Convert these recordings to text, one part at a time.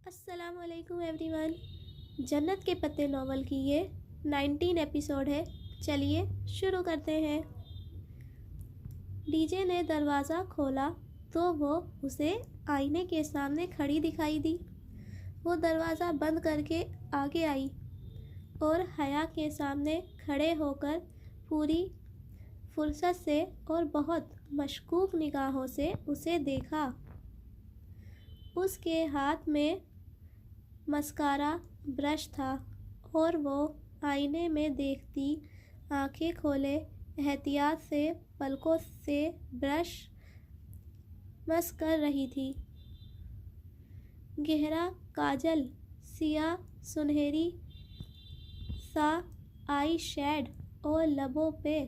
السلام علیکم every one. جنت کے پتے ناول کی یہ 19 ایپیسوڈ ہے. چلیے شروع کرتے ہیں. ڈی جے نے دروازہ کھولا تو وہ اسے آئینے کے سامنے کھڑی دکھائی دی. وہ دروازہ بند کر کے آگے آئی اور حیا کے سامنے کھڑے ہو کر پوری فرصت سے اور بہت مشکوک نگاہوں سے اسے دیکھا. اس کے ہاتھ میں مسکارا برش تھا اور وہ آئینے میں دیکھتی آنکھیں کھولے احتیاط سے پلکوں سے برش مسح کر رہی تھی. گہرا کاجل، سیاہ سنہری سا آئی شیڈ اور لبوں پہ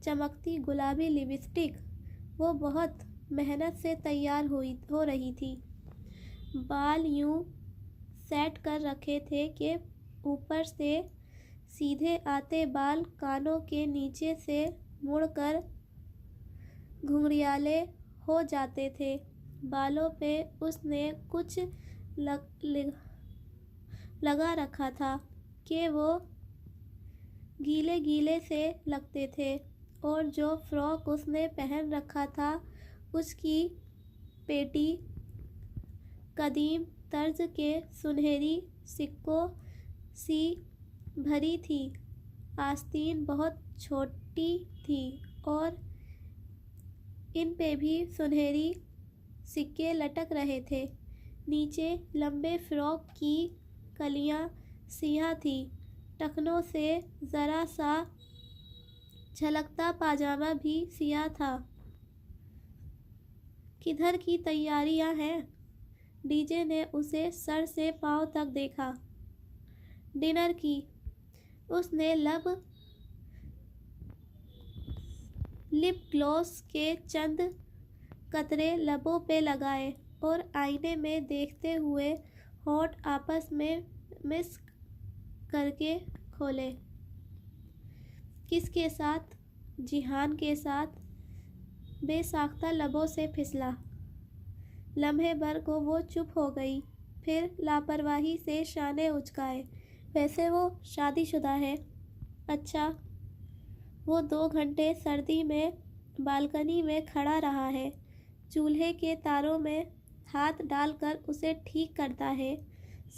چمکتی گلابی لپسٹک. وہ بہت محنت سے تیار ہو رہی تھی. بال یوں سیٹ کر رکھے تھے کہ اوپر سے سیدھے آتے بال کانوں کے نیچے سے مڑ کر گھنگریالے ہو جاتے تھے. بالوں پہ اس نے کچھ لگا رکھا تھا کہ وہ گیلے گیلے سے لگتے تھے اور جو فراک اس نے پہن رکھا تھا اس کی پیٹی قدیم طرز کے سنہری سکوں سی بھری تھی. آستین بہت چھوٹی تھی اور ان پہ بھی سنہری سکے لٹک رہے تھے. نیچے لمبے فراک کی کلیاں سیاہ تھیں. ٹخنوں سے ذرا سا جھلکتا پاجامہ بھی سیاہ تھا. کدھر کی تیاریاں ہیں؟ ڈی جے نے اسے سر سے پاؤں تک دیکھا. ڈنر کی. اس نے لپ گلوس کے چند قطرے لبوں پہ لگائے اور آئینے میں دیکھتے ہوئے ہونٹ آپس میں مکس کر کے کھولے. کس کے ساتھ؟ جیہان کے ساتھ. بے ساختہ لبوں سے پھسلا. لمحے بھر کو وہ چپ ہو گئی. پھر لاپرواہی سے شانے اچکائے. ویسے وہ شادی شدہ ہے. اچھا. وہ 2 گھنٹے سردی میں بالکنی میں کھڑا رہا ہے. چولہے کے تاروں میں ہاتھ ڈال کر اسے ٹھیک کرتا ہے.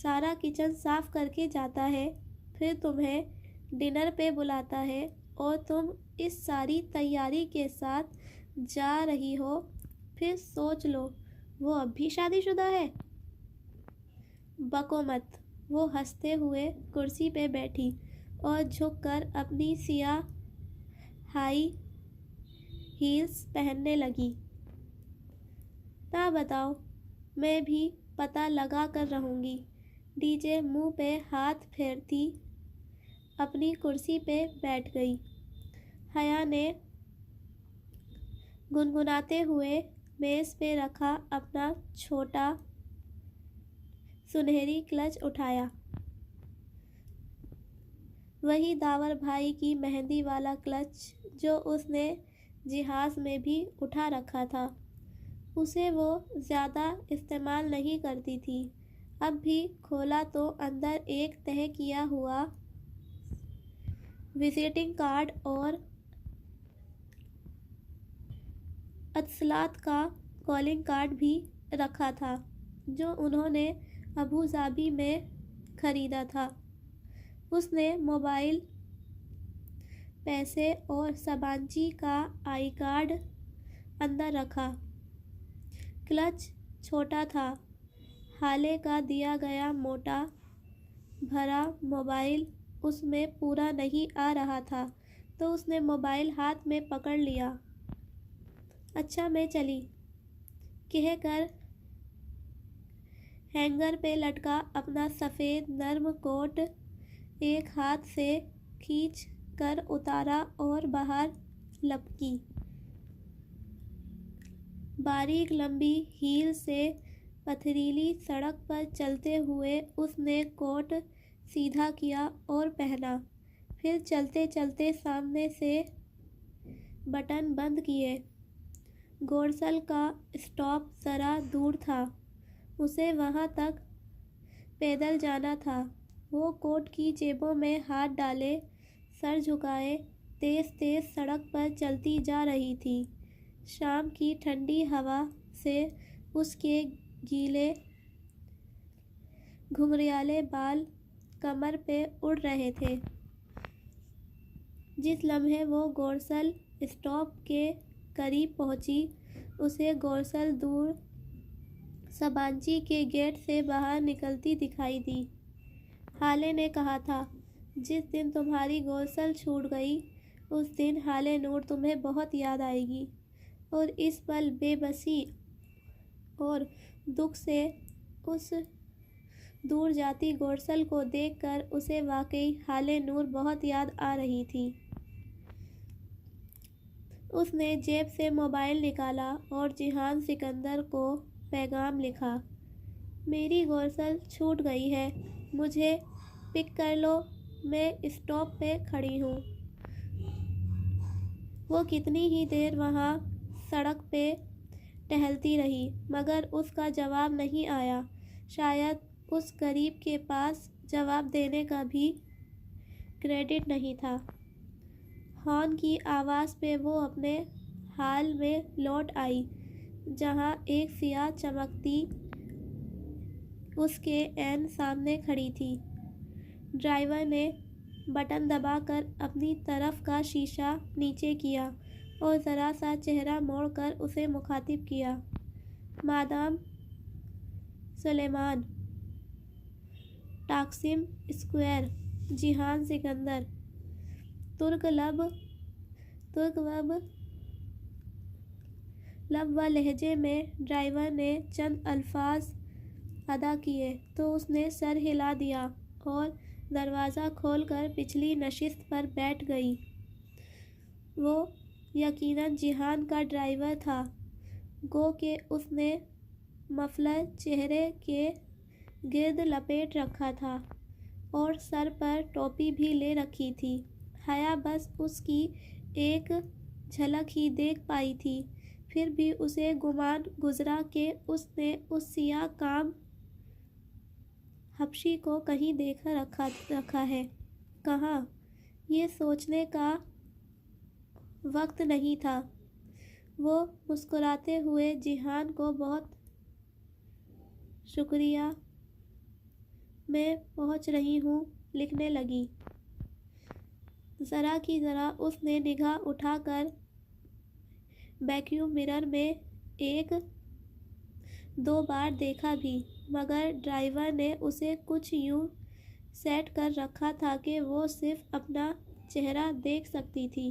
سارا کچن صاف کر کے جاتا ہے. پھر تمہیں ڈنر پہ بلاتا ہے اور تم اس ساری تیاری کے ساتھ جا رہی ہو. پھر سوچ لو وہ اب بھی شادی شدہ ہے. بکو مت. وہ ہنستے ہوئے کرسی پہ بیٹھی اور جھک کر اپنی سیاہ ہائی ہیلز پہننے لگی. نہ بتاؤ. میں بھی پتہ لگا کر رہوں گی. ڈی جے منہ پہ ہاتھ پھیرتی اپنی کرسی پہ بیٹھ گئی. حیا نے گنگناتے ہوئے میز پہ رکھا اپنا چھوٹا سنہری کلچ اٹھایا. وہی داور بھائی کی مہندی والا کلچ جو اس نے جہاز میں بھی اٹھا رکھا تھا. اسے وہ زیادہ استعمال نہیں کرتی تھی. اب بھی کھولا تو اندر ایک تہہ کیا ہوا وزٹنگ کارڈ اور اتصالات کا کالنگ کارڈ بھی رکھا تھا جو انہوں نے ابوظہبی میں خریدا تھا. اس نے موبائل، پیسے اور سبانچی کا آئی کارڈ اندر رکھا. کلچ چھوٹا تھا. حالے کا دیا گیا موٹا بھرا موبائل اس میں پورا نہیں آ رہا تھا تو اس نے موبائل ہاتھ میں پکڑ لیا. اچھا میں چلی کہہ کر ہینگر پہ لٹکا اپنا سفید نرم کوٹ ایک ہاتھ سے کھینچ کر اتارا اور باہر لپکی. باریک لمبی ہیل سے پتھریلی سڑک پر چلتے ہوئے اس نے کوٹ سیدھا کیا اور پہنا. پھر چلتے چلتے سامنے سے بٹن بند کیے. گوڈسل کا اسٹاپ ذرا دور تھا. اسے وہاں تک پیدل جانا تھا۔ وہ کوٹ کی جیبوں میں ہاتھ ڈالے سر جھکائے تیز تیز سڑک پر چلتی جا رہی تھی۔ شام کی ٹھنڈی ہوا سے اس کے گیلے گھنگریالے بال کمر پہ اڑ رہے تھے۔ جس لمحے وہ گورسل اسٹاپ کے قریب پہنچی، اسے گورسل دور سبانچی کے گیٹ سے باہر نکلتی دکھائی دی۔ ہالے نے کہا تھا، جس دن تمہاری گورسل چھوٹ گئی اس دن ہالے نور تمہیں بہت یاد آئے گی، اور اس پل بے بسی اور دکھ سے اس دور جاتی گورسل کو دیکھ کر اسے واقعی ہالے نور بہت یاد آ رہی تھی۔ اس نے جیب سے موبائل نکالا اور جیہان سکندر کو پیغام لکھا، میری گورسل چھوٹ گئی ہے، مجھے پک کر لو، میں اسٹاپ پہ کھڑی ہوں۔ وہ کتنی ہی دیر وہاں سڑک پہ ٹہلتی رہی مگر اس کا جواب نہیں آیا۔ شاید اس غریب کے پاس جواب دینے کا بھی کریڈٹ نہیں تھا۔ ہارن کی آواز پہ وہ اپنے ہال میں لوٹ آئی جہاں ایک سیاہ چمکتی اس کے عین سامنے کھڑی تھی۔ ڈرائیور نے بٹن دبا کر اپنی طرف کا شیشہ نیچے کیا اور ذرا سا چہرہ موڑ کر اسے مخاطب کیا، مادام سلیمان، ٹاکسم اسکوائر۔ جیہان سکندر۔ ترک لب و لہجے میں ڈرائیور نے چند الفاظ ادا کیے تو اس نے سر ہلا دیا اور دروازہ کھول کر پچھلی نشست پر بیٹھ گئی۔ وہ یقیناً جیہان کا ڈرائیور تھا، گو کہ اس نے مفلر چہرے کے گرد لپیٹ رکھا تھا اور سر پر ٹوپی بھی لے رکھی تھی۔ حیا بس اس کی ایک جھلک ہی دیکھ پائی تھی، پھر بھی اسے گمان گزرا کہ اس نے اس سیاہ کام حبشی کو کہیں دیکھ رکھا ہے۔ کہاں؟ یہ سوچنے کا وقت نہیں تھا۔ وہ مسکراتے ہوئے جیہان کو بہت شکریہ، میں پہنچ رہی ہوں لکھنے لگی۔ ذرا کی ذرا اس نے نگاہ اٹھا کر ویکیوم مرر میں ایک دو بار دیکھا بھی مگر ڈرائیور نے اسے کچھ یوں سیٹ کر رکھا تھا کہ وہ صرف اپنا چہرہ دیکھ سکتی تھی۔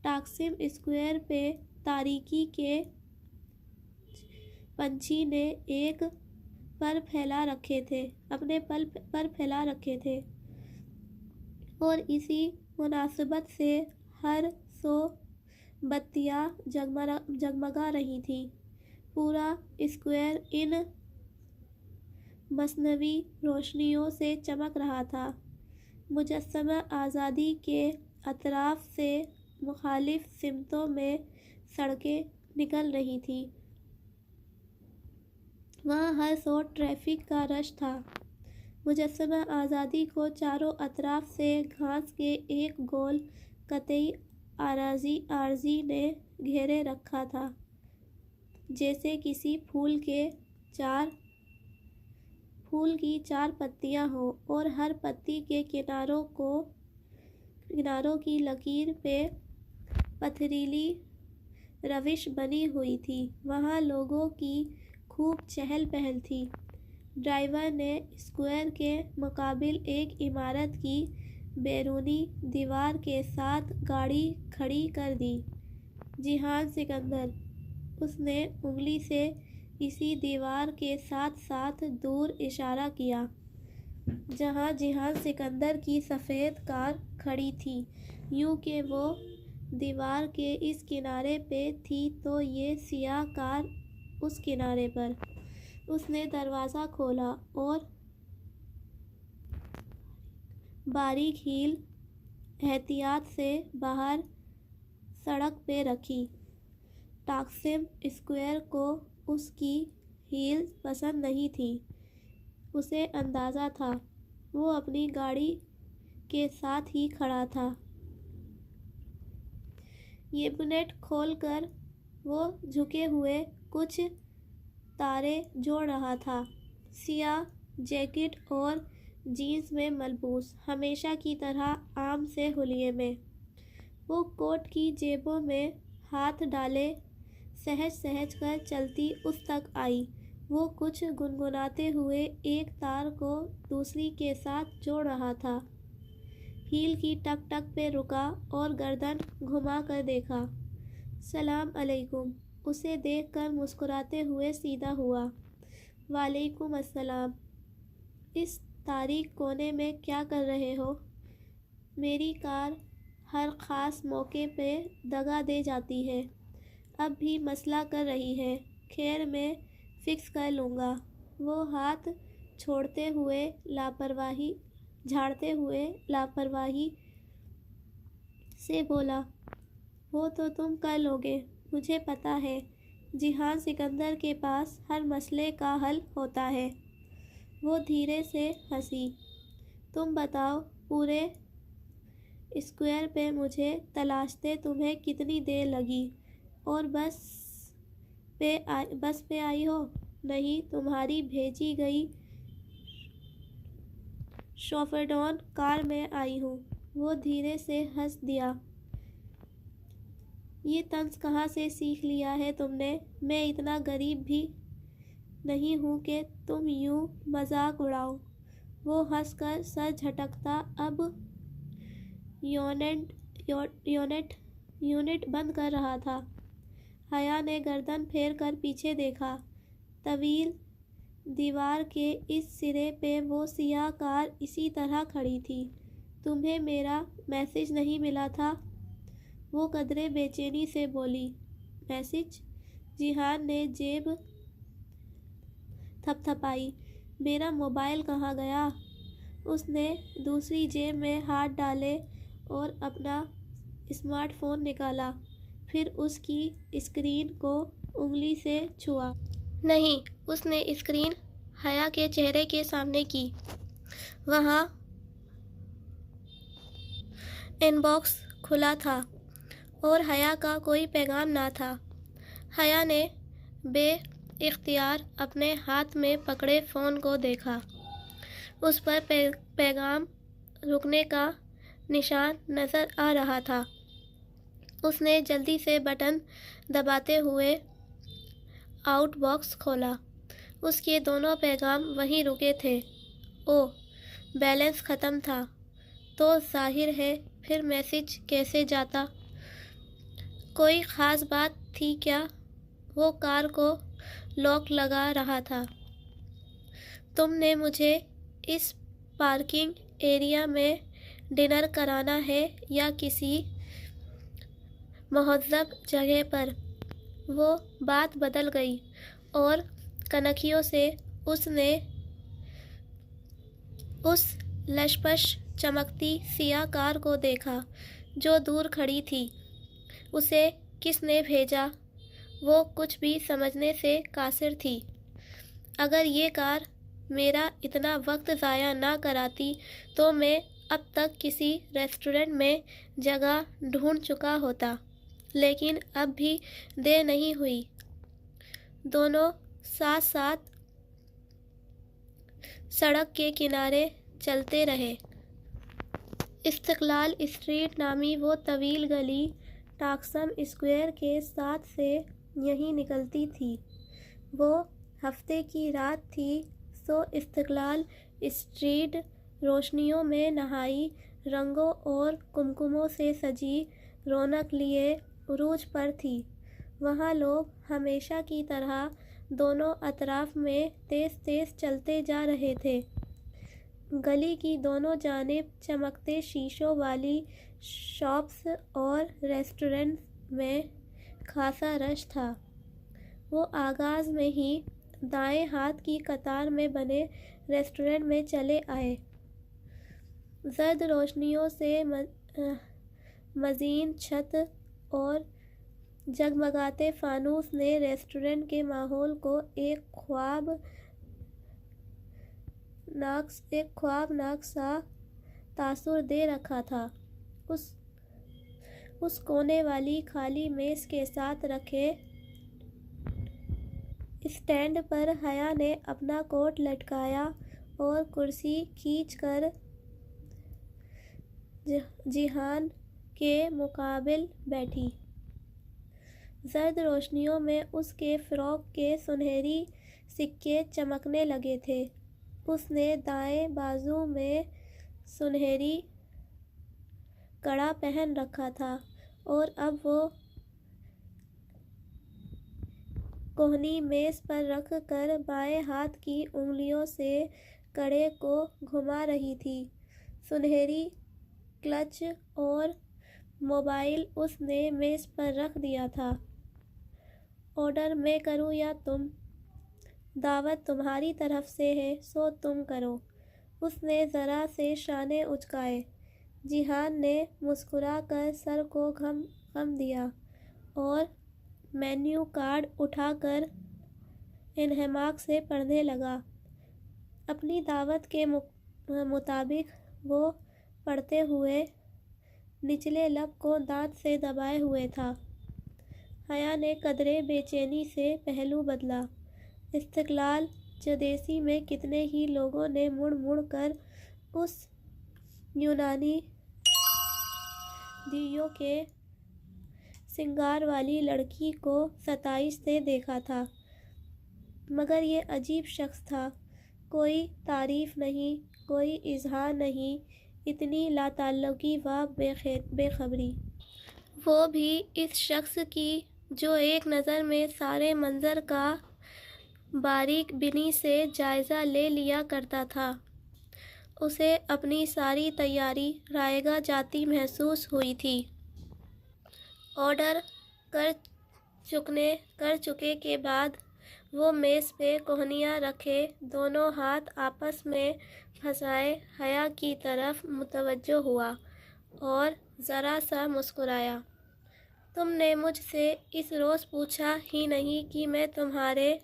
ٹاکسم اسکوائر پہ تاریکی کے پنچھی نے ایک پر پھیلا رکھے تھے اور اسی مناسبت سے ہر سو بتیاں جگمگا رہی تھیں۔ پورا اسکوائر ان مصنوعی روشنیوں سے چمک رہا تھا۔ مجسمہ آزادی کے اطراف سے مخالف سمتوں میں سڑکیں نکل رہی تھیں۔ وہاں ہر سو ٹریفک کا رش تھا۔ مجسمہ آزادی کو چاروں اطراف سے گھاس کے ایک گول قطعی عارضی نے گھیرے رکھا تھا، جیسے کسی پھول کی چار پتیاں ہوں اور ہر پتی کے کناروں کی لکیر پہ پتھریلی روش بنی ہوئی تھی۔ وہاں لوگوں کی خوب چہل پہل تھی۔ ڈرائیور نے اسکوائر کے مقابل ایک عمارت کی بیرونی دیوار کے ساتھ گاڑی کھڑی کر دی۔ جیہان سکندر۔ اس نے انگلی سے اسی دیوار کے ساتھ ساتھ دور اشارہ کیا جہاں جیہان سکندر کی سفید کار کھڑی تھی، یوں کہ وہ دیوار کے اس کنارے پہ تھی تو یہ سیاہ کار اس کنارے پر۔ اس نے دروازہ کھولا اور باریک ہیل احتیاط سے باہر سڑک پہ رکھی۔ ٹاکسم اسکوائر کو اس کی ہیلز پسند نہیں تھیں، اسے اندازہ تھا وہ اپنی گاڑی کے ساتھ ہی کھڑا تھا۔ یہ بونٹ کھول کر وہ جھکے ہوئے کچھ تارے جوڑ رہا تھا، سیاہ جیکٹ اور جینس میں ملبوس، ہمیشہ کی طرح عام سے حلیے میں۔ وہ کوٹ کی جیبوں میں ہاتھ ڈالے سہج سہج کر چلتی اس تک آئی۔ وہ کچھ گنگناتے ہوئے ایک تار کو دوسری کے ساتھ جوڑ رہا تھا، ہیل کی ٹک ٹک پہ رکا اور گردن گھما کر دیکھا۔ سلام علیکم، اسے دیکھ کر مسکراتے ہوئے سیدھا ہوا۔ وعلیکم السلام، اس تاریک کونے میں کیا کر رہے ہو؟ میری کار ہر خاص موقع پہ دگا دے جاتی ہے، اب بھی مسئلہ کر رہی ہے، خیر میں فکس کر لوں گا۔ وہ ہاتھ جھاڑتے ہوئے لاپرواہی سے بولا، وہ تو تم کر لوگے، مجھے پتا ہے، جہان سکندر کے پاس ہر مسئلے کا حل ہوتا ہے۔ وہ دھیرے سے ہنسی۔ تم بتاؤ، پورے اسکوائر پہ مجھے تلاشتے تمہیں کتنی دیر لگی، اور بس پہ آئی ہو؟ نہیں، تمہاری بھیجی گئی شوفرڈون کار میں آئی ہوں۔ وہ دھیرے سے ہنس دیا۔ یہ طنز کہاں سے سیکھ لیا ہے تم نے؟ میں اتنا غریب بھی نہیں ہوں کہ تم یوں مذاق اڑاؤ۔ وہ ہنس کر سر جھٹکتا۔ اب یونٹ بند کر رہا تھا۔ حیا نے گردن پھیر کر پیچھے دیکھا۔ طویل دیوار کے اس سرے پہ وہ سیاہ کار اسی طرح کھڑی تھی۔ تمہیں میرا میسج نہیں ملا تھا؟ وہ قدرے بے چینی سے بولی۔ میسج؟ جہان نے جیب تھپتھپائی۔ میرا موبائل کہاں گیا؟ اس نے دوسری جیب میں ہاتھ ڈالے اور اپنا اسمارٹ فون نکالا، پھر اس کی اسکرین کو انگلی سے چھوا۔ نہیں، اس نے اسکرین حیا کے چہرے کے سامنے کی۔ وہاں ان باکس کھلا تھا اور حیا کا کوئی پیغام نہ تھا۔ حیا نے بے اختیار اپنے ہاتھ میں پکڑے فون کو دیکھا۔ اس پر پیغام رکنے کا نشان نظر آ رہا تھا۔ اس نے جلدی سے بٹن دباتے ہوئے آؤٹ باکس کھولا۔ اس کے دونوں پیغام وہیں رکے تھے۔ اوہ، بیلنس ختم تھا تو ظاہر ہے پھر میسج کیسے جاتا؟ کوئی خاص بات تھی کیا؟ وہ کار کو لاک لگا رہا تھا۔ تم نے مجھے اس پارکنگ ایریا میں ڈنر کرانا ہے یا کسی مہذب جگہ پر؟ وہ بات بدل گئی اور کنکھیوں سے اس نے اس لشپش چمکتی سیاہ کار کو دیکھا جو دور کھڑی تھی۔ اسے کس نے بھیجا؟ وہ کچھ بھی سمجھنے سے قاصر تھی۔ اگر یہ کار میرا اتنا وقت ضائع نہ کراتی تو میں اب تک کسی ریسٹورنٹ میں جگہ ڈھونڈ چکا ہوتا، لیکن اب بھی دیر نہیں ہوئی۔ دونوں ساتھ ساتھ سڑک کے کنارے چلتے رہے۔ استقلال اسٹریٹ نامی وہ طویل گلی ٹاکسم اسکوائر کے ساتھ سے یہیں نکلتی تھی۔ وہ ہفتے کی رات تھی، سو استقلال اسٹریٹ روشنیوں میں نہائی، رنگوں اور کمکموں سے سجی، رونق لیے عروج پر تھی۔ وہاں لوگ ہمیشہ کی طرح دونوں اطراف میں تیز تیز چلتے جا رہے تھے۔ گلی کی دونوں جانب چمکتے شیشوں والی شاپس اور ریسٹورنٹس میں خاصا رش تھا۔ وہ آغاز میں ہی دائیں ہاتھ کی قطار میں بنے ریسٹورنٹ میں چلے آئے۔ زرد روشنیوں سے مزین چھت اور جگمگاتے فانوس نے ریسٹورنٹ کے ماحول کو ایک خواب خوابناک سا تاثر دے رکھا تھا۔ اس کونے والی خالی میز کے ساتھ رکھے اسٹینڈ پر حیا نے اپنا کوٹ لٹکایا اور کرسی کھینچ کر جیہان کے مقابل بیٹھی۔ زرد روشنیوں میں اس کے فراق کے سنہری سکے چمکنے لگے تھے۔ اس نے دائیں بازو میں سنہری کڑا پہن رکھا تھا اور اب وہ کہنی میز پر رکھ کر بائیں ہاتھ کی انگلیوں سے کڑے کو گھما رہی تھی۔ سنہری کلچ اور موبائل اس نے میز پر رکھ دیا تھا۔ آرڈر میں کروں یا تم؟ دعوت تمہاری طرف سے ہے سو تم کرو۔ اس نے ذرا سے شانے اچکائے۔ جیہان نے مسکرا کر سر کو خم دیا اور مینیو کارڈ اٹھا کر انہماک سے پڑھنے لگا۔ اپنی دعوت کے مطابق وہ پڑھتے ہوئے نچلے لب کو دانت سے دبائے ہوئے تھا۔ حیا نے قدرے بے چینی سے پہلو بدلا۔ استقلال جدیسی میں کتنے ہی لوگوں نے مڑ مڑ کر اس یونانی دیو کے سنگار والی لڑکی کو ستائش سے دیکھا تھا، مگر یہ عجیب شخص تھا۔ کوئی تعریف نہیں، کوئی اظہار نہیں، اتنی لاتعلقی و بے خبری۔ وہ بھی اس شخص کی جو ایک نظر میں سارے منظر کا باریک بینی سے جائزہ لے لیا کرتا تھا۔ اسے اپنی ساری تیاری رائگاں جاتی محسوس ہوئی تھی۔ آرڈر کر چکے کے بعد وہ میز پہ کوہنیاں رکھے دونوں ہاتھ آپس میں پھنسائے حیا کی طرف متوجہ ہوا اور ذرا سا مسکرایا۔ تم نے مجھ سے اس روز پوچھا ہی نہیں کہ میں تمہارے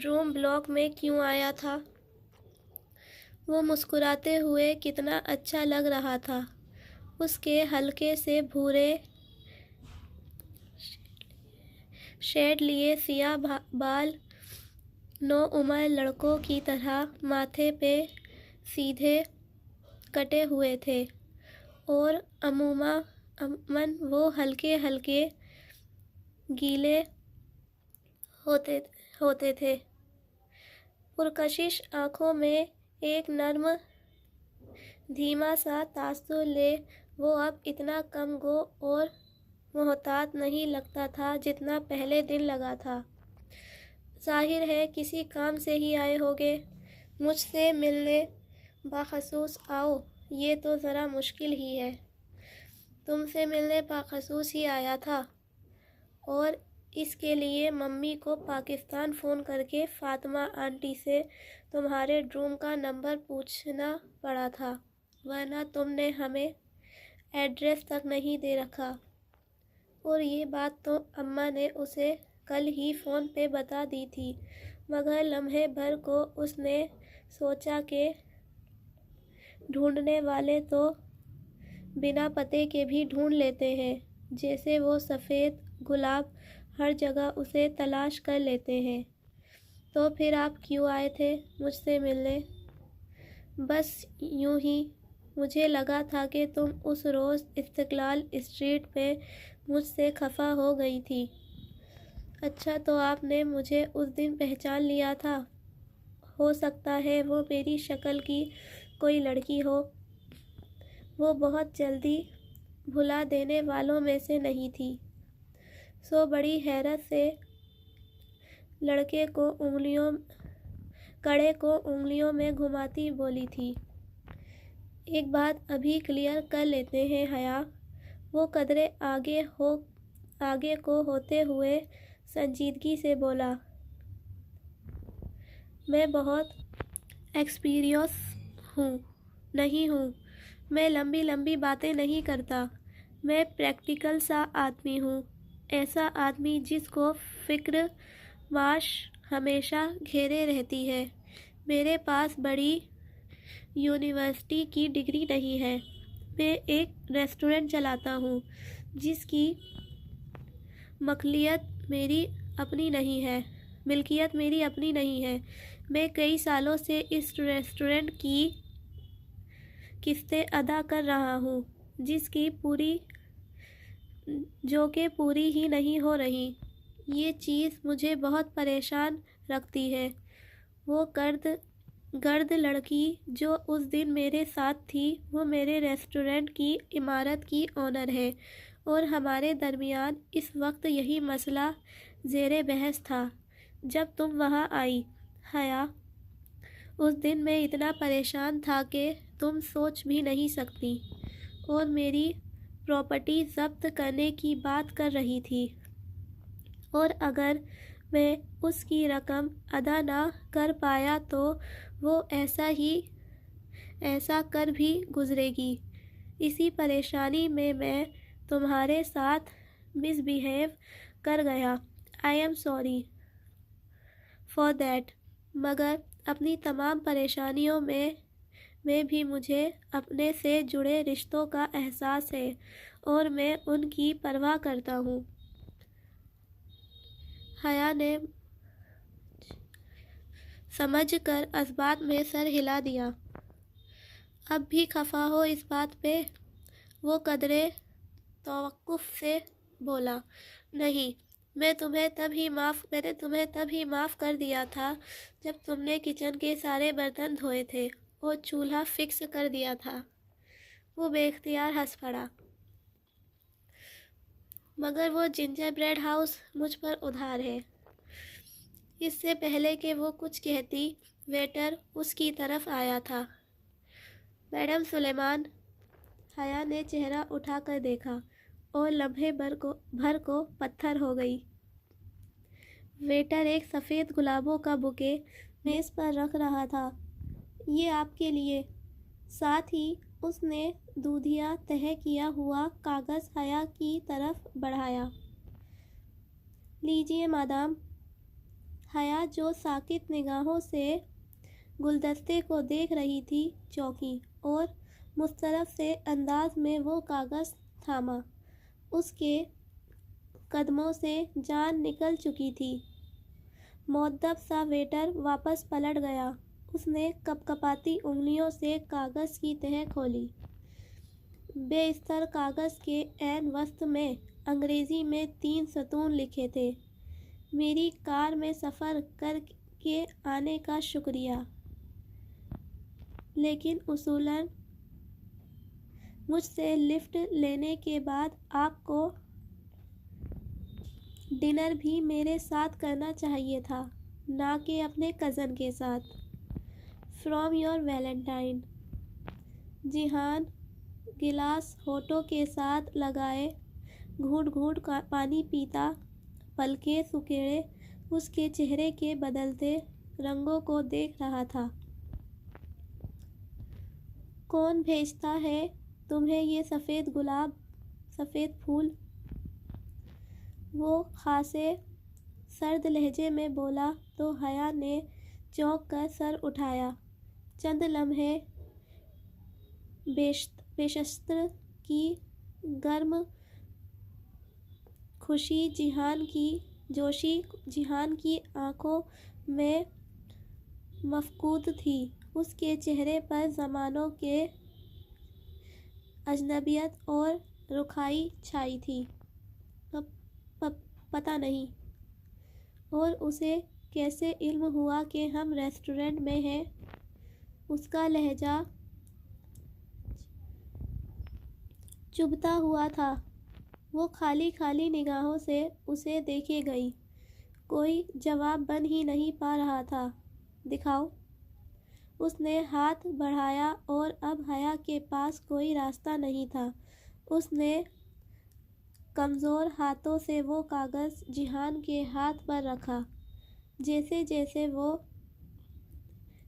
روم بلاک میں کیوں آیا تھا؟ وہ مسکراتے ہوئے کتنا اچھا لگ رہا تھا۔ اس کے ہلکے سے بھورے شیڈ لیے سیاہ بال نوعمر لڑکوں کی طرح ماتھے پہ سیدھے کٹے ہوئے تھے اور عموماً وہ ہلکے ہلکے گیلے ہوتے تھے۔ پرکشش آنکھوں میں ایک نرم دھیما سا تاثر لے وہ اب اتنا کم گو اور محتاط نہیں لگتا تھا جتنا پہلے دن لگا تھا۔ ظاہر ہے کسی کام سے ہی آئے ہوگے، مجھ سے ملنے بخصوص آؤ، یہ تو ذرا مشکل ہی ہے۔ تم سے ملنے بخصوص ہی آیا تھا، اور اس کے لیے ممی کو پاکستان فون کر کے فاطمہ آنٹی سے تمہارے روم کا نمبر پوچھنا پڑا تھا، ورنہ تم نے ہمیں ایڈریس تک نہیں دے رکھا۔ اور یہ بات تو اماں نے اسے کل ہی فون پہ بتا دی تھی، مگر لمحے بھر کو اس نے سوچا کہ ڈھونڈنے والے تو بنا پتے کے بھی ڈھونڈ لیتے ہیں، جیسے وہ سفید گلاب ہر جگہ اسے تلاش کر لیتے ہیں۔ تو پھر آپ کیوں آئے تھے مجھ سے ملنے؟ بس یوں ہی، مجھے لگا تھا کہ تم اس روز استقلال اسٹریٹ پہ مجھ سے خفا ہو گئی تھی۔ اچھا، تو آپ نے مجھے اس دن پہچان لیا تھا؟ ہو سکتا ہے وہ میری شکل کی کوئی لڑکی ہو۔ وہ بہت جلدی بھلا دینے والوں میں سے نہیں تھی۔ سو بڑی حیرت سے کڑے کو انگلیوں میں گھماتی بولی تھی۔ ایک بات ابھی کلیئر کر لیتے ہیں حیا، وہ قدرے آگے کو ہوتے ہوئے سنجیدگی سے بولا۔ میں بہت ایکسپیرینس نہیں ہوں، میں لمبی باتیں نہیں کرتا، میں پریکٹیکل سا آدمی ہوں، ایسا آدمی جس کو فکر معاش ہمیشہ گھیرے رہتی ہے، میرے پاس بڑی یونیورسٹی کی ڈگری نہیں ہے. میں ایک ریسٹورنٹ چلاتا ہوں جس کی ملکیت میری اپنی نہیں ہے. میں کئی سالوں سے اس ریسٹورنٹ کی قسطیں ادا کر رہا ہوں جو کہ پوری ہی نہیں ہو رہی. یہ چیز مجھے بہت پریشان رکھتی ہے. وہ گرد لڑکی جو اس دن میرے ساتھ تھی وہ میرے ریسٹورنٹ کی عمارت کی اونر ہے اور ہمارے درمیان اس وقت یہی مسئلہ زیر بحث تھا جب تم وہاں آئی. حیا، اس دن میں اتنا پریشان تھا کہ تم سوچ بھی نہیں سکتی، اور میری پراپرٹی ضبط کرنے کی بات کر رہی تھی، اور اگر میں اس کی رقم ادا نہ کر پایا تو وہ ایسا کر بھی گزرے گی. اسی پریشانی میں تمہارے ساتھ مس بیہیو کر گیا. I am sorry for that. مگر اپنی تمام پریشانیوں میں بھی مجھے اپنے سے جڑے رشتوں کا احساس ہے اور میں ان کی پرواہ کرتا ہوں. حیا نے سمجھ کر اثبات میں سر ہلا دیا. اب بھی خفا ہو اس بات پہ؟ وہ قدرے توقف سے بولا. نہیں، میں نے تمہیں تب ہی معاف کر دیا تھا جب تم نے کچن کے سارے برتن دھوئے تھے اور چولہا فکس کر دیا تھا. وہ بے اختیار ہنس پڑا. مگر وہ جنجر بریڈ ہاؤس مجھ پر ادھار ہے. اس سے پہلے کہ وہ کچھ کہتی، ویٹر اس کی طرف آیا تھا. میڈم سلیمان. حیا نے چہرہ اٹھا کر دیکھا اور لمحے بھر کو پتھر ہو گئی. ویٹر ایک سفید گلابوں کا بوکے میز پر رکھ رہا تھا. یہ آپ کے لیے. ساتھ ہی اس نے دودھیا تہہ کیا ہوا کاغذ حیا کی طرف بڑھایا. لیجیے مادام. حیا جو ساکت نگاہوں سے گلدستے کو دیکھ رہی تھی چونکی اور مضطرب سے انداز میں وہ کاغذ تھاما. اس کے قدموں سے جان نکل چکی تھی. مؤدب سا ویٹر واپس پلٹ گیا. اس نے کپکپاتی انگلیوں سے کاغذ کی تہہ کھولی. بے استر کاغذ کے عین وسط میں انگریزی میں 3 ستون لکھے تھے: میری کار میں سفر کر کے آنے کا شکریہ، لیکن اصولاً مجھ سے لفٹ لینے کے بعد آپ کو ڈنر بھی میرے ساتھ کرنا چاہیے تھا، نہ کہ اپنے کزن کے ساتھ. From your Valentine. جیہان گلاس ہونٹوں کے ساتھ لگائے گھونٹ گھونٹ پانی پیتا، پلکیں سکیڑے اس کے چہرے کے بدلتے رنگوں کو دیکھ رہا تھا. کون بھیجتا ہے تمہیں یہ سفید پھول؟ وہ خاصے سرد لہجے میں بولا تو حیا نے چونک کر سر اٹھایا. چند لمحے بیشتر کی گرم جوشی جیہان کی آنکھوں میں مفقود تھی. اس کے چہرے پر زمانوں کے اجنبیت اور رکھائی چھائی تھی. پتہ نہیں. اور اسے کیسے علم ہوا کہ ہم ریسٹورنٹ میں ہیں؟ اس کا لہجہ چبھتا ہوا تھا. وہ خالی نگاہوں سے اسے دیکھے گئی. کوئی جواب بن ہی نہیں پا رہا تھا. دکھاؤ. اس نے ہاتھ بڑھایا اور اب حیا کے پاس کوئی راستہ نہیں تھا. اس نے کمزور ہاتھوں سے وہ کاغذ جیہان کے ہاتھ پر رکھا. جیسے جیسے وہ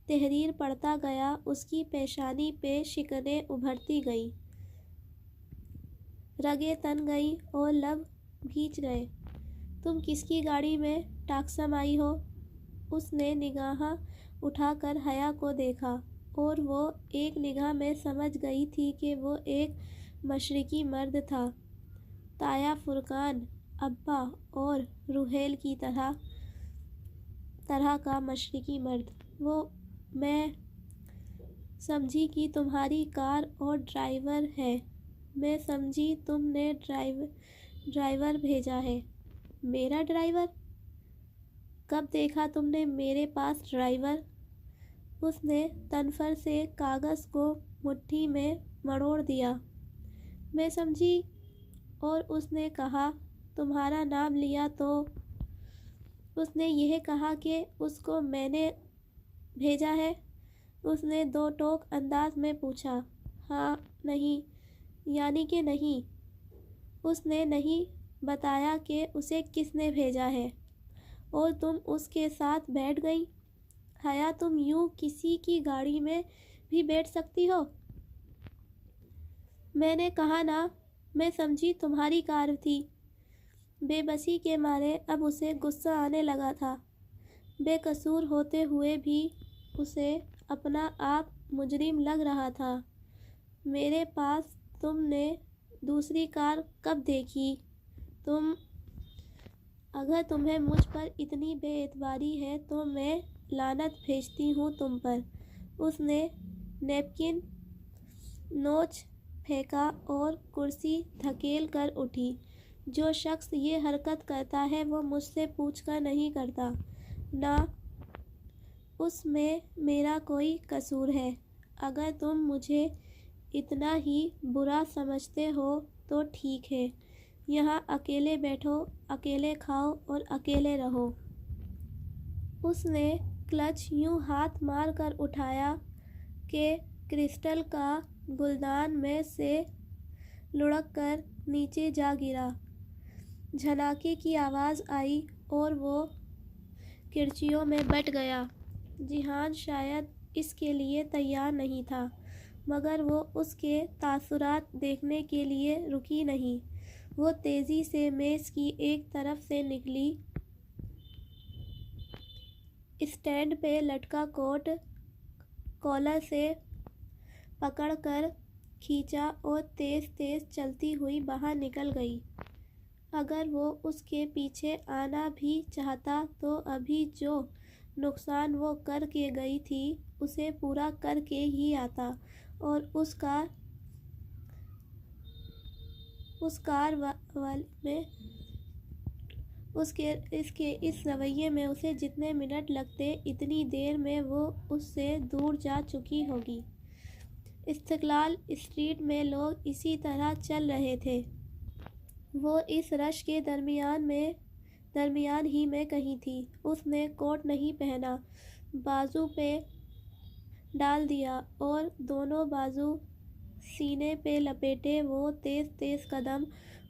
تحریر پڑھتا گیا اس کی پیشانی پہ شکنیں ابھرتی گئیں، رگیں تن گئیں اور لب بھیج گئے. تم کس کی گاڑی میں ٹاکسم آئی ہو؟ اس نے نگاہ اٹھا کر حیا کو دیکھا اور وہ ایک نگاہ میں سمجھ گئی تھی کہ وہ ایک مشرقی مرد تھا، تایا فرقان ابا اور روحیل کی طرح کا مشرقی مرد۔ وہ میں سمجھی کہ تمہاری کار اور ڈرائیور ہے۔ میں سمجھی تم نے ڈرائیور بھیجا ہے۔ میرا ڈرائیور؟ کب دیکھا تم نے میرے پاس ڈرائیور؟ اس نے تنفر سے کاغذ کو مٹھی میں مروڑ دیا۔ میں سمجھی۔ اور اس نے کہا تمہارا نام لیا تو؟ اس نے یہ کہا کہ اس کو میں نے بھیجا ہے؟ اس نے دو ٹوک انداز میں پوچھا۔ ہاں، نہیں، یعنی کہ نہیں۔ اس نے نہیں بتایا کہ اسے کس نے بھیجا ہے۔ اور تم اس کے ساتھ بیٹھ گئی؟ حیا، تم یوں کسی کی گاڑی میں بھی بیٹھ سکتی ہو؟ میں نے کہا نا، میں سمجھی تمہاری کار تھی۔ بے بسی کے مارے اب اسے غصہ آنے لگا تھا۔ بے قصور ہوتے ہوئے بھی اسے اپنا آپ مجرم لگ رہا تھا۔ میرے پاس تم نے دوسری کار کب دیکھی؟ اگر تمہیں مجھ پر اتنی بے اعتباری ہے تو میں لعنت بھیجتی ہوں تم پر۔ اس نے نیپکن نوچ پھینکا اور کرسی دھکیل کر اٹھی۔ جو شخص یہ حرکت کرتا ہے وہ مجھ سے پوچھ کر نہیں کرتا، نہ اس میں میرا کوئی قصور ہے۔ اگر تم مجھے اتنا ہی برا سمجھتے ہو تو ٹھیک ہے، یہاں اکیلے بیٹھو، اکیلے کھاؤ اور اکیلے رہو۔ اس نے کلچ یوں ہاتھ مار کر اٹھایا کہ کرسٹل کا گلدان میں سے لڑھک کر نیچے جا گرا۔ جھناکے کی آواز آئی اور وہ کرچیوں میں بٹ گیا۔ جیہان شاید اس کے لیے تیار نہیں تھا، مگر وہ اس کے تاثرات دیکھنے کے لیے رکی نہیں۔ وہ تیزی سے میز کی ایک طرف سے نکلی، اسٹینڈ پہ لٹکا کوٹ کالر سے پکڑ کر کھینچا اور تیز تیز چلتی ہوئی باہر نکل گئی۔ اگر وہ اس کے پیچھے آنا بھی چاہتا تو ابھی جو نقصان وہ کر کے گئی تھی اسے پورا کر کے ہی آتا، اور اس کے اس رویے میں اسے جتنے منٹ لگتے اتنی دیر میں وہ اس سے دور جا چکی ہوگی۔ استقلال اسٹریٹ میں لوگ اسی طرح چل رہے تھے۔ وہ اس رش کے درمیان ہی میں کہیں تھی۔ اس نے کوٹ نہیں پہنا، بازو پہ ڈال دیا اور دونوں بازو سینے پہ لپیٹے وہ تیز تیز قدم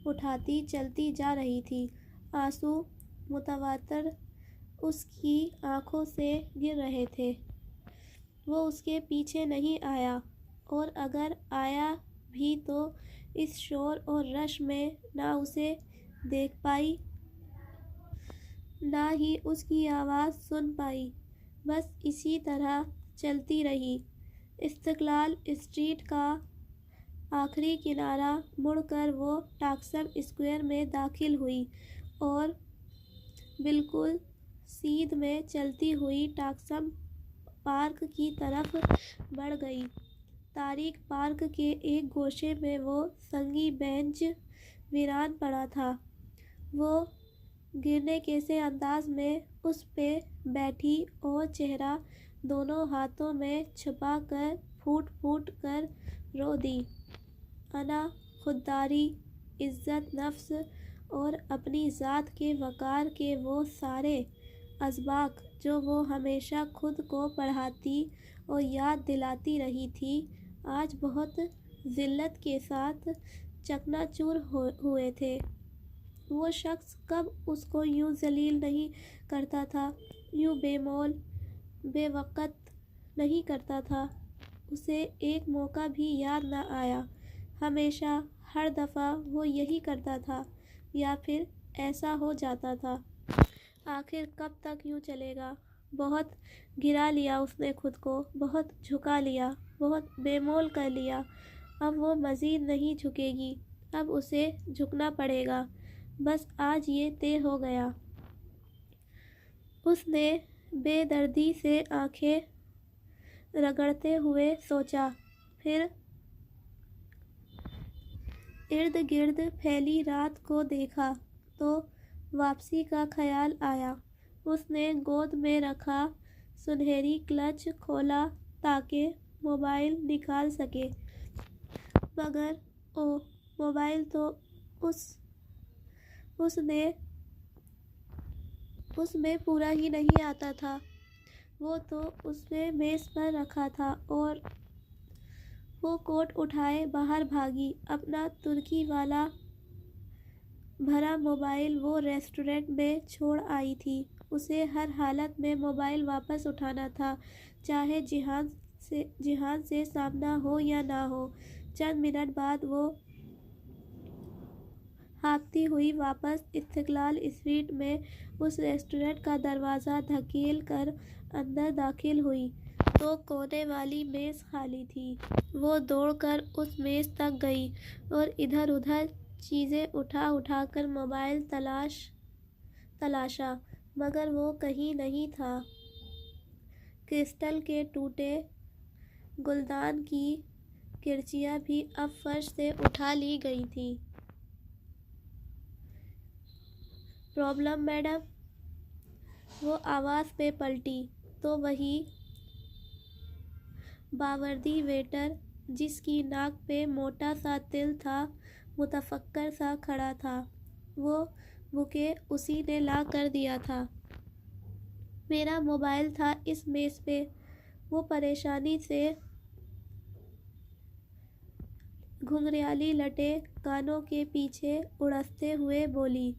اٹھاتی چلتی جا رہی تھی۔ آنسو متواتر اس کی آنکھوں سے گر رہے تھے۔ وہ اس کے پیچھے نہیں آیا، اور اگر آیا بھی تو اس شور اور رش میں نہ اسے دیکھ پائی، نہ ہی اس کی آواز سن پائی، بس اسی طرح چلتی رہی۔ استقلال اسٹریٹ کا آخری کنارہ مڑ کر وہ ٹاکسم اسکوائر میں داخل ہوئی اور بالکل سیدھ میں چلتی ہوئی ٹاکسم پارک کی طرف بڑھ گئی۔ تاریک پارک کے ایک گوشے میں وہ سنگی بینچ ویران پڑا تھا۔ وہ گرنے کے سے انداز میں اس پہ بیٹھی اور چہرہ دونوں ہاتھوں میں چھپا کر پھوٹ پھوٹ کر رو دی۔ انا، خودداری، عزت نفس اور اپنی ذات کے وقار کے وہ سارے اسباق جو وہ ہمیشہ خود کو پڑھاتی اور یاد دلاتی رہی تھی، آج بہت ذلت کے ساتھ چکنا چور ہوئے تھے۔ وہ شخص کب اس کو یوں ذلیل نہیں کرتا تھا، یوں بے مول، بے وقت نہیں کرتا تھا۔ اسے ایک موقع بھی یاد نہ آیا۔ ہمیشہ، ہر دفعہ وہ یہی کرتا تھا، یا پھر ایسا ہو جاتا تھا۔ آخر کب تک یوں چلے گا؟ بہت گرا لیا اس نے خود کو، بہت جھکا لیا، بہت بے مول کر لیا۔ اب وہ مزید نہیں جھکے گی، اب اسے جھکنا پڑے گا، بس آج یہ طے ہو گیا۔ اس نے بے دردی سے آنکھیں رگڑتے ہوئے سوچا، پھر ارد گرد پھیلی رات کو دیکھا تو واپسی کا خیال آیا۔ اس نے گود میں رکھا سنہری کلچ کھولا تاکہ موبائل نکال سکے، مگر موبائل تو اس میں پورا ہی نہیں آتا تھا۔ وہ تو اس نے میز پر رکھا تھا اور وہ کوٹ اٹھائے باہر بھاگی۔ اپنا ترکی والا بھرا موبائل وہ ریسٹورنٹ میں چھوڑ آئی تھی۔ اسے ہر حالت میں موبائل واپس اٹھانا تھا، چاہے جہان سے سامنا ہو یا نہ ہو۔ چند منٹ بعد وہ ہانپتی ہوئی واپس استقلال اسٹریٹ میں اس ریسٹورنٹ کا دروازہ دھکیل کر اندر داخل ہوئی تو کونے والی میز خالی تھی۔ وہ دوڑ کر اس میز تک گئی اور ادھر ادھر چیزیں اٹھا کر موبائل تلاشا، مگر وہ کہیں نہیں تھا۔ کرسٹل کے ٹوٹے گلدان کی کرچیاں بھی اب فرش سے اٹھا لی گئی تھیں۔ Problem madam? وہ آواز پہ پلٹی تو وہی باوردی ویٹر، جس کی ناک پہ موٹا سا تل تھا، متفکر سا کھڑا تھا۔ وہ بوکے اسی نے لا کر دیا تھا۔ میرا موبائل تھا اس میز پہ، وہ پریشانی سے گھنگریالی لٹیں کانوں کے پیچھے اڑستے ہوئے بولی،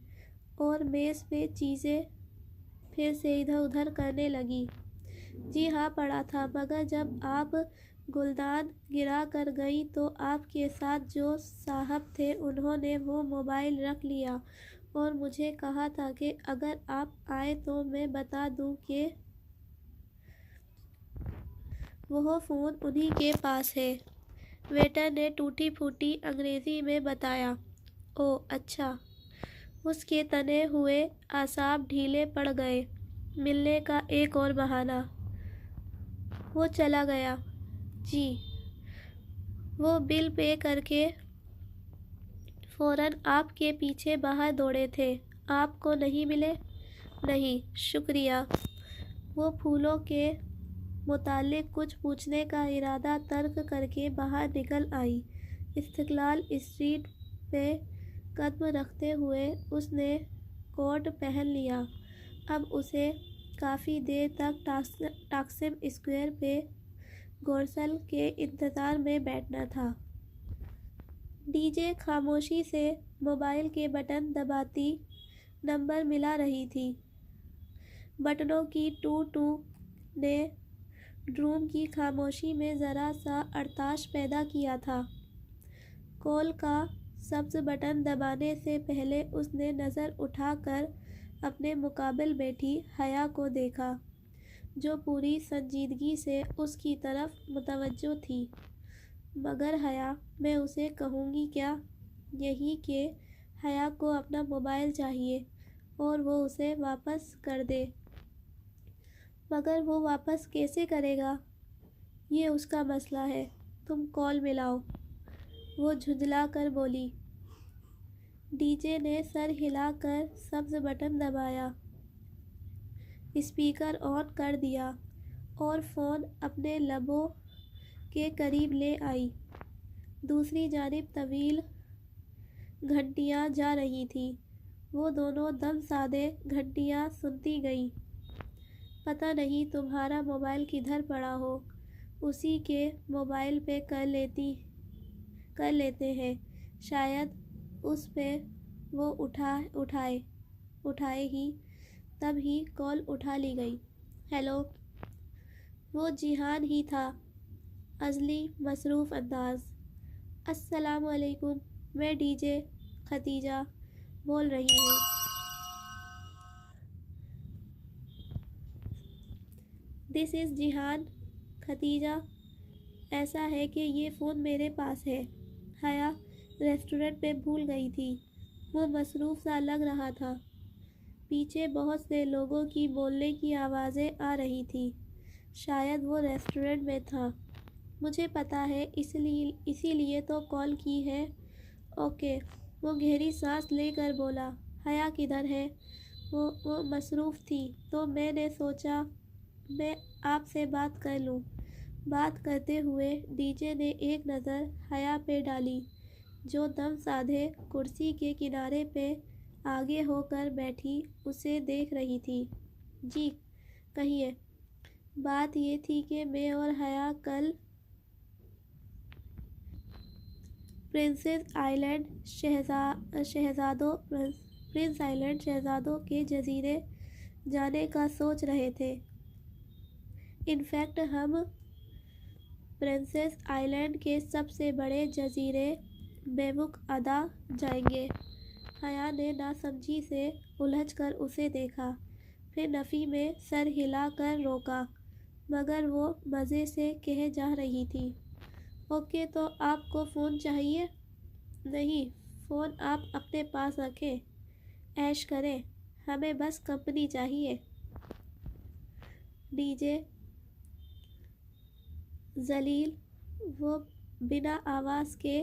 اور میز پہ چیزیں پھر سے ادھر ادھر کرنے لگی۔ جی ہاں پڑا تھا، مگر جب آپ گلدان گرا کر گئیں تو آپ کے ساتھ جو صاحب تھے انہوں نے وہ موبائل رکھ لیا اور مجھے کہا تھا کہ اگر آپ آئیں تو میں بتا دوں کہ وہ فون انہی کے پاس ہے۔ ویٹر نے ٹوٹی پھوٹی انگریزی میں بتایا۔ اوہ اچھا۔ اس کے تنے ہوئے اعصاب ڈھیلے پڑ گئے۔ ملنے کا ایک اور بہانہ۔ وہ چلا گیا۔ جی۔ وہ بل پے کر کے فوراً آپ کے پیچھے باہر دوڑے تھے۔ آپ کو نہیں ملے؟ نہیں، شکریہ۔ وہ پھولوں کے متعلق کچھ پوچھنے کا ارادہ ترک کر کے باہر نکل آئی۔ استقلال اسٹریٹ پہ قدم رکھتے ہوئے اس نے کوٹ پہن لیا۔ اب اسے کافی دیر تک ٹاکسم اسکوائر پہ گورسل کے انتظار میں بیٹھنا تھا۔ ڈی جے خاموشی سے موبائل کے بٹن دباتی نمبر ملا رہی تھی۔ بٹنوں کی ٹو ٹو نے روم کی خاموشی میں ذرا سا ارتعاش پیدا کیا تھا۔ کال کا سبز بٹن دبانے سے پہلے اس نے نظر اٹھا کر اپنے مقابل بیٹھی حیا کو دیکھا، جو پوری سنجیدگی سے اس کی طرف متوجہ تھی۔ مگر حیا، میں اسے کہوں گی کیا؟ یہی کہ حیا کو اپنا موبائل چاہیے اور وہ اسے واپس کر دے۔ مگر وہ واپس کیسے کرے گا؟ یہ اس کا مسئلہ ہے۔ تم کال ملاؤ، وہ جھنجھلا کر بولی۔ ڈی جے نے سر ہلا کر سبز بٹن دبایا، اسپیکر آن کر دیا اور فون اپنے لبوں کے قریب لے آئی۔ دوسری جانب طویل گھنٹیاں جا رہی تھیں۔ وہ دونوں دم سادے گھنٹیاں سنتی گئیں۔ پتہ نہیں تمہارا موبائل کدھر پڑا ہو، اسی کے موبائل پہ کر لیتے ہیں، شاید اس پہ وہ اٹھائے ہی۔ تب ہی کال اٹھا لی گئی۔ ہیلو۔ وہ جیحان ہی تھا، ازلی مصروف انداز۔ السلام علیکم، میں ڈی جے ختیجہ بول رہی ہوں۔ دس از جیہان ختیجہ، ایسا ہے کہ یہ فون میرے پاس ہے۔ حیا ریسٹورنٹ میں بھول گئی تھی، وہ مصروف سا لگ رہا تھا۔ پیچھے بہت سے لوگوں کی بولنے کی آوازیں آ رہی تھیں، شاید وہ ریسٹورنٹ میں تھا۔ مجھے پتا ہے، اسی لیے تو کال کی ہے۔ اوکے، وہ گہری سانس لے کر بولا۔ حیا کدھر ہے؟ وہ مصروف تھی تو میں نے سوچا میں آپ سے بات کر لوں۔ بات کرتے ہوئے ڈی جے نے ایک نظر حیا پہ ڈالی، جو دم سادھے کرسی کے کنارے پہ آگے ہو کر بیٹھی اسے دیکھ رہی تھی۔ جی کہیے۔ بات یہ تھی کہ میں اور حیا کل پرنس آئلینڈ شہزادوں کے جزیرے جانے کا سوچ رہے تھے۔ انفیکٹ ہم پرنسس آئلینڈ کے سب سے بڑے جزیرے بیمک ادا جائیں گے۔ حیا نے ناسمجھی سے الجھ کر اسے دیکھا، پھر نفی میں سر ہلا کر روکا، مگر وہ مزے سے کہے جا رہی تھی۔ اوکے، تو آپ کو فون چاہیے؟ نہیں، فون آپ اپنے پاس رکھیں، عیش کریں، ہمیں بس کمپنی چاہیے۔ ڈی جے ذلیل، وہ بنا آواز کے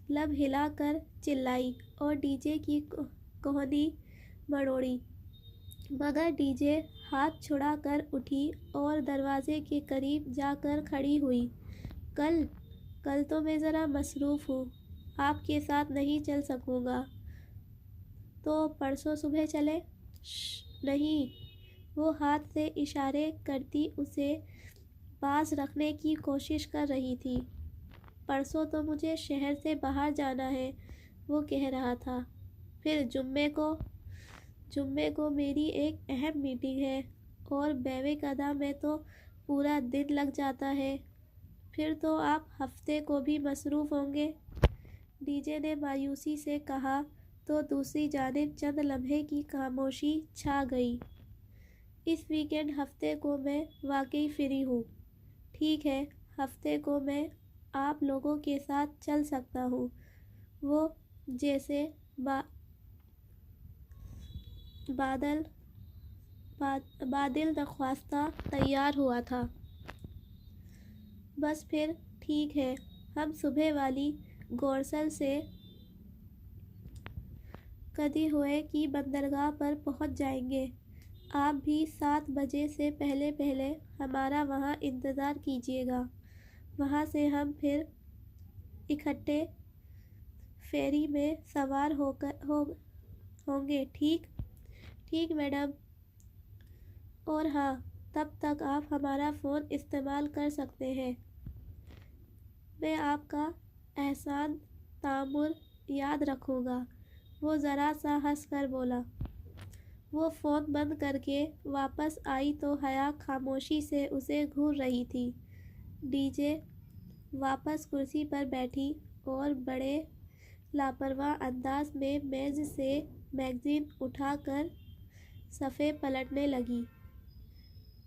لب ہلا کر چلائی اور ڈی جے کی کوہنی مروڑی، مگر ڈی جے ہاتھ چھڑا کر اٹھی اور دروازے کے قریب جا کر کھڑی ہوئی۔ کل تو میں ذرا مصروف ہوں، آپ کے ساتھ نہیں چل سکوں گا۔ تو پرسوں صبح چلیں؟ نہیں، وہ ہاتھ سے اشارے کرتی اسے پاس رکھنے کی کوشش کر رہی تھی۔ پرسوں تو مجھے شہر سے باہر جانا ہے، وہ کہہ رہا تھا۔ پھر جمعے کو میری ایک اہم میٹنگ ہے، اور بیمک ادا میں تو پورا دن لگ جاتا ہے۔ پھر تو آپ ہفتے کو بھی مصروف ہوں گے، ڈی جے نے مایوسی سے کہا، تو دوسری جانب چند لمحے کی خاموشی چھا گئی۔ اس ویکینڈ ہفتے کو میں واقعی فری ہوں۔ ٹھیک ہے، ہفتے کو میں آپ لوگوں کے ساتھ چل سکتا ہوں۔ وہ جیسے بادل نخواستہ تیار ہوا تھا۔ بس پھر ٹھیک ہے، ہم صبح والی گورسل سے کدیہوئے کی بندرگاہ پر پہنچ جائیں گے۔ آپ بھی 7 بجے سے پہلے ہمارا وہاں انتظار کیجیے گا۔ وہاں سے ہم پھر اکٹھے فیری میں سوار ہوں گے۔ ٹھیک میڈم۔ اور ہاں، تب تک آپ ہمارا فون استعمال کر سکتے ہیں۔ میں آپ کا احسان تعامر یاد رکھوں گا، وہ ذرا سا ہنس کر بولا۔ وہ فون بند کر کے واپس آئی تو حیا خاموشی سے اسے گھور رہی تھی۔ ڈی جے واپس کرسی پر بیٹھی اور بڑے لاپرواہ انداز میں میز سے میگزین اٹھا کر صفحے پلٹنے لگی۔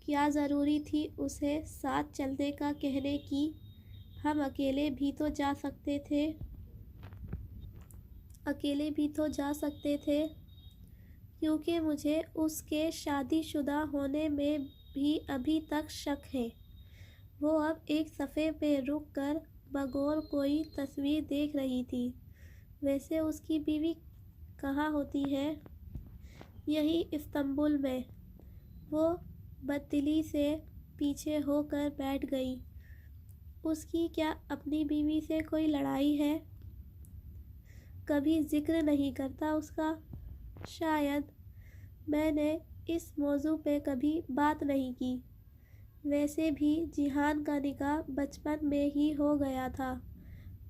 کیا ضروری تھی اسے ساتھ چلنے کا کہنے کی؟ ہم اکیلے بھی تو جا سکتے تھے، کیونکہ مجھے اس کے شادی شدہ ہونے میں بھی ابھی تک شک ہے۔ وہ اب ایک صفحے پہ رک کر بغور کوئی تصویر دیکھ رہی تھی۔ ویسے اس کی بیوی کہاں ہوتی ہے؟ یہیں استنبول میں۔ وہ بددلی سے پیچھے ہو کر بیٹھ گئی۔ اس کی کیا اپنی بیوی سے کوئی لڑائی ہے؟ کبھی ذکر نہیں کرتا اس کا؟ شاید۔ میں نے اس موضوع پہ کبھی بات نہیں کی۔ ویسے بھی جیہان کا نکاح بچپن میں ہی ہو گیا تھا۔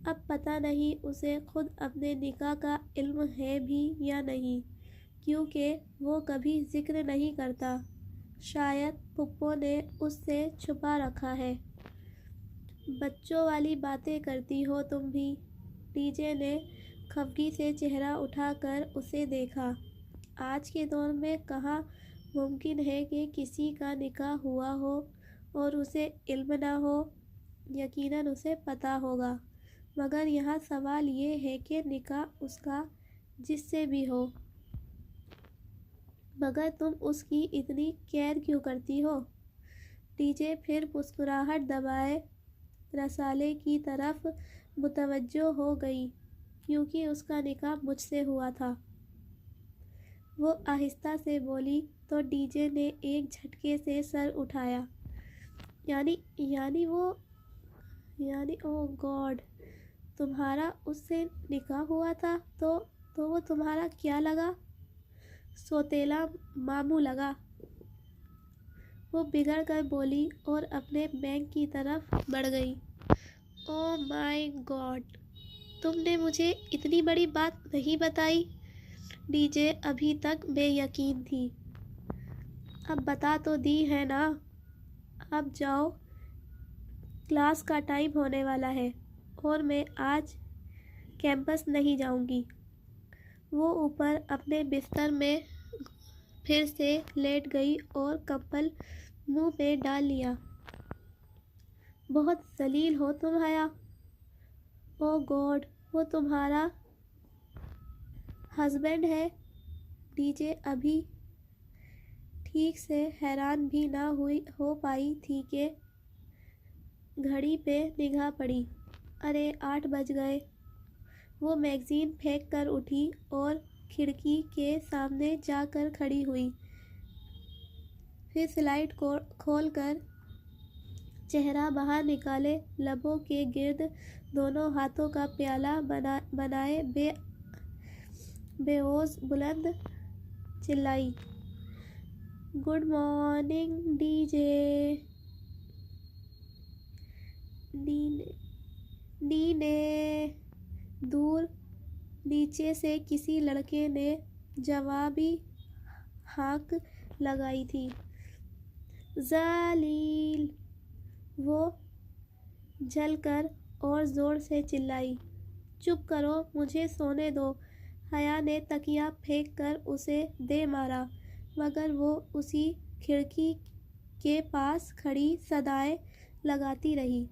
اب پتہ نہیں اسے خود اپنے نکاح کا علم ہے بھی یا نہیں، کیونکہ وہ کبھی ذکر نہیں کرتا۔ شاید پھپھو نے اس سے چھپا رکھا ہے۔ بچوں والی باتیں کرتی ہو تم بھی، ڈی جے نے خفگی سے چہرہ اٹھا کر اسے دیکھا۔ آج کے دور میں کہاں ممکن ہے کہ کسی کا نکاح ہوا ہو اور اسے علم نہ ہو، یقیناً اسے پتہ ہوگا، مگر یہاں سوال یہ ہے کہ نکاح اس کا جس سے بھی ہو، مگر تم اس کی اتنی کیئر کیوں کرتی ہو؟ ڈی جے پھر مسکراہٹ دبائے رسالے کی طرف متوجہ ہو گئی، کیونکہ اس کا نکاح مجھ سے ہوا تھا۔ وہ آہستہ سے بولی تو ڈی جے نے ایک جھٹکے سے سر اٹھایا۔ یعنی اوہ گاڈ، تمہارا اس سے نکاح ہوا تھا تو وہ تمہارا کیا لگا؟ سوتیلا ماموں لگا، وہ بگڑ کر بولی اور اپنے بینک کی طرف بڑھ گئی۔ اوہ مائی گاڈ، تم نے مجھے اتنی بڑی بات نہیں بتائی۔ ڈی جے ابھی تک بے یقین تھی۔ اب بتا تو دی ہے نا، اب جاؤ، کلاس کا ٹائم ہونے والا ہے اور میں آج کیمپس نہیں جاؤں گی۔ وہ اوپر اپنے بستر میں پھر سے لیٹ گئی اور کمبل منہ میں ڈال لیا۔ بہت ذلیل ہو تم حیا۔ اوہ گاڈ، وہ تمہارا ہسبینڈ ہے؟ ڈی جے ابھی ٹھیک سے حیران بھی نہ ہو پائی تھی کہ گھڑی پہ نگاہ پڑی۔ ارے 8 بج گئے۔ وہ میگزین پھینک کر اٹھی اور کھڑکی کے سامنے جا کر کھڑی ہوئی، پھر سلائڈ کھول کر چہرہ باہر نکالے، لبوں کے گرد دونوں ہاتھوں کا پیالہ بنائے بے ہوش بلند چلائی، گڈ مارننگ ڈی جے۔ نی نے دور نیچے سے کسی لڑکے نے جوابی ہانک لگائی تھی۔ ذلیل، وہ جل کر اور زور سے چلائی۔ چپ کرو، مجھے سونے دو۔ حیا نے تکیہ پھینک کر اسے دے مارا، مگر وہ اسی کھڑکی کے پاس کھڑی صدائیں لگاتی رہی۔